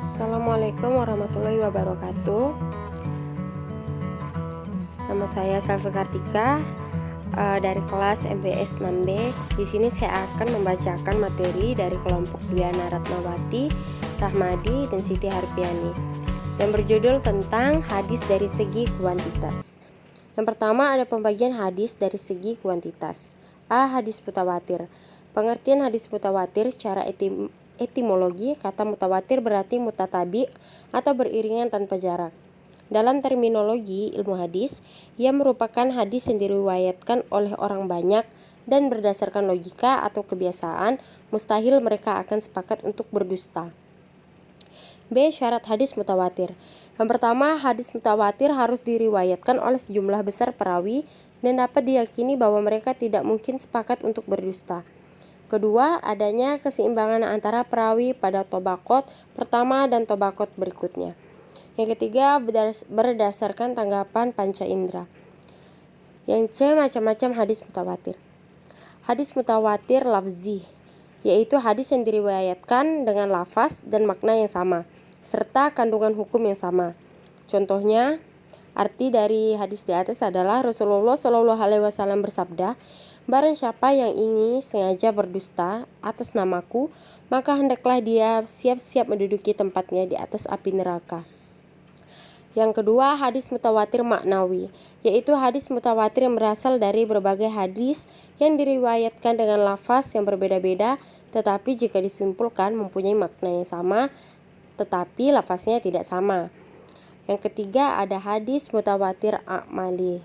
Assalamualaikum warahmatullahi wabarakatuh. Nama saya Selvi Kartika dari kelas MBS 6B. Di sini saya akan membacakan materi dari kelompok Diana Ratnawati, Rahmadi, dan Siti Harpiani yang berjudul tentang hadis dari segi kuantitas. Yang pertama ada pembagian hadis dari segi kuantitas. A. Hadis mutawatir. Pengertian hadis mutawatir secara etimologi, kata mutawatir berarti mutatabi atau beriringan tanpa jarak. Dalam terminologi ilmu hadis, ia merupakan hadis yang diriwayatkan oleh orang banyak dan berdasarkan logika atau kebiasaan, mustahil mereka akan sepakat untuk berdusta. B. Syarat hadis mutawatir. Yang pertama, hadis mutawatir harus diriwayatkan oleh sejumlah besar perawi dan dapat diyakini bahwa mereka tidak mungkin sepakat untuk berdusta. Kedua, adanya keseimbangan antara perawi pada tobaqot pertama dan tobaqot berikutnya. Yang ketiga, berdasarkan tanggapan panca indera. Yang C. Macam-macam hadis mutawatir. Hadis mutawatir lafzi, yaitu hadis yang diriwayatkan dengan lafaz dan makna yang sama, serta kandungan hukum yang sama. Contohnya, arti dari hadis di atas adalah Rasulullah SAW bersabda, "Barang siapa yang ingin sengaja berdusta atas namaku, maka hendaklah dia siap-siap menduduki tempatnya di atas api neraka." Yang kedua, hadis mutawatir maknawi, yaitu hadis mutawatir yang berasal dari berbagai hadis yang diriwayatkan dengan lafaz yang berbeda-beda, tetapi jika disimpulkan mempunyai makna yang sama, tetapi lafaznya tidak sama. Yang ketiga, ada hadis mutawatir a'mali,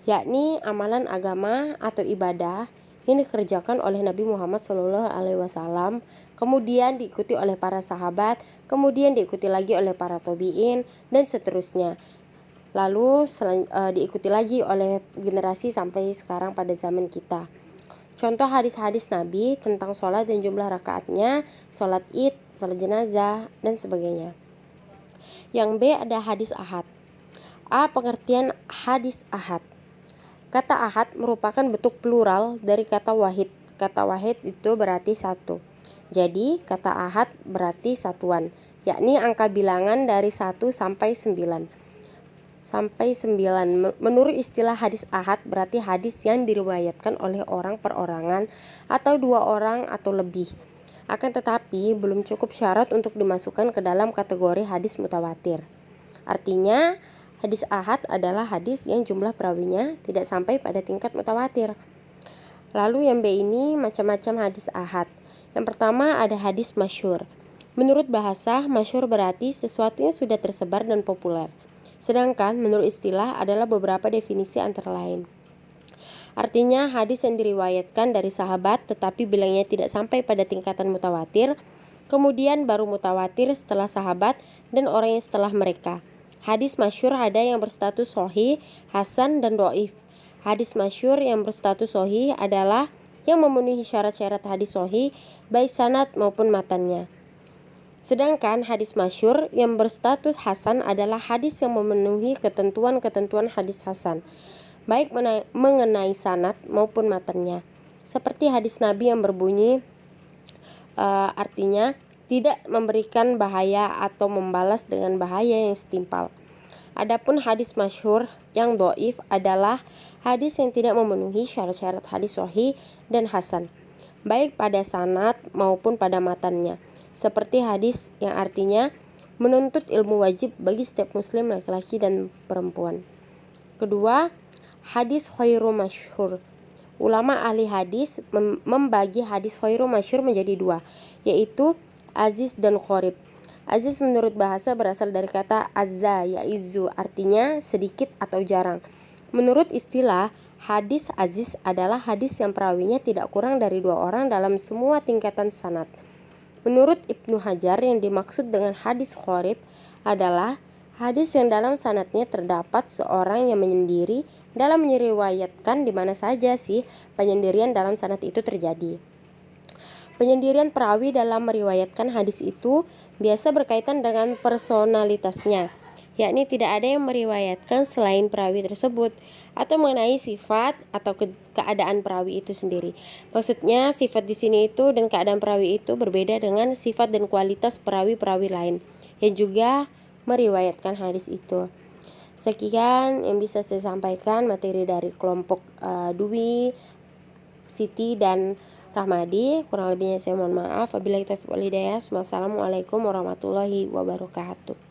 yakni amalan agama atau ibadah yang dikerjakan oleh Nabi Muhammad SAW, kemudian diikuti oleh para sahabat, kemudian diikuti lagi oleh para tabi'in, dan seterusnya. Lalu diikuti lagi oleh generasi sampai sekarang pada zaman kita. Contoh hadis-hadis Nabi tentang sholat dan jumlah rakaatnya, sholat id, sholat jenazah, dan sebagainya. Yang B ada hadis ahad. A. Pengertian hadis ahad. Kata ahad merupakan bentuk plural dari kata wahid. Kata wahid itu berarti satu. Jadi kata ahad berarti satuan, yakni angka bilangan dari 1 sampai 9. Menurut istilah hadis ahad berarti hadis yang diriwayatkan oleh orang perorangan atau 2 orang atau lebih. Akan tetapi belum cukup syarat untuk dimasukkan ke dalam kategori hadis mutawatir. Artinya hadis ahad adalah hadis yang jumlah perawinya tidak sampai pada tingkat mutawatir. Lalu yang B ini macam-macam hadis ahad. Yang pertama ada hadis masyhur. Menurut bahasa, masyhur berarti sesuatu yang sudah tersebar dan populer. Sedangkan menurut istilah adalah beberapa definisi antara lain. Artinya hadis yang diriwayatkan dari sahabat tetapi bilangnya tidak sampai pada tingkatan mutawatir, kemudian baru mutawatir setelah sahabat dan orang yang setelah mereka. Hadis masyhur ada yang berstatus sahih, hasan, dan dhaif. Hadis masyhur yang berstatus sahih adalah yang memenuhi syarat-syarat hadis sahih, baik sanad maupun matannya. Sedangkan hadis masyhur yang berstatus hasan adalah hadis yang memenuhi ketentuan-ketentuan hadis hasan, baik mengenai sanad maupun matannya. Seperti hadis Nabi yang berbunyi artinya tidak memberikan bahaya atau membalas dengan bahaya yang setimpal. Adapun hadis masyhur yang dhaif adalah hadis yang tidak memenuhi syarat-syarat hadis sahih dan hasan, baik pada sanad maupun pada matannya. Seperti hadis yang artinya menuntut ilmu wajib bagi setiap muslim laki-laki dan perempuan. Kedua, hadis khairu masyhur. Ulama ahli hadis membagi hadis khairu masyhur menjadi 2, yaitu aziz dan qorib. Aziz menurut bahasa berasal dari kata azza yaizu, artinya sedikit atau jarang. Menurut istilah, hadis aziz adalah hadis yang perawinya tidak kurang dari 2 orang dalam semua tingkatan sanad. Menurut Ibnu Hajar, yang dimaksud dengan hadis qorib adalah hadis yang dalam sanadnya terdapat seorang yang menyendiri dalam meriwayatkan di mana saja sih penyendirian dalam sanad itu terjadi. Penyendirian perawi dalam meriwayatkan hadis itu biasa berkaitan dengan personalitasnya. yakni tidak ada yang meriwayatkan selain perawi tersebut atau mengenai sifat atau keadaan perawi itu sendiri. Maksudnya sifat di sini itu dan keadaan perawi itu berbeda dengan sifat dan kualitas perawi-perawi lain yang juga meriwayatkan hadis itu. Sekian yang bisa saya sampaikan materi dari kelompok Dwi, Siti, dan Rahmadi. Kurang lebihnya saya mohon maaf. Wabillahi taufiq wal hidayah. Wassalamualaikum warahmatullahi wabarakatuh.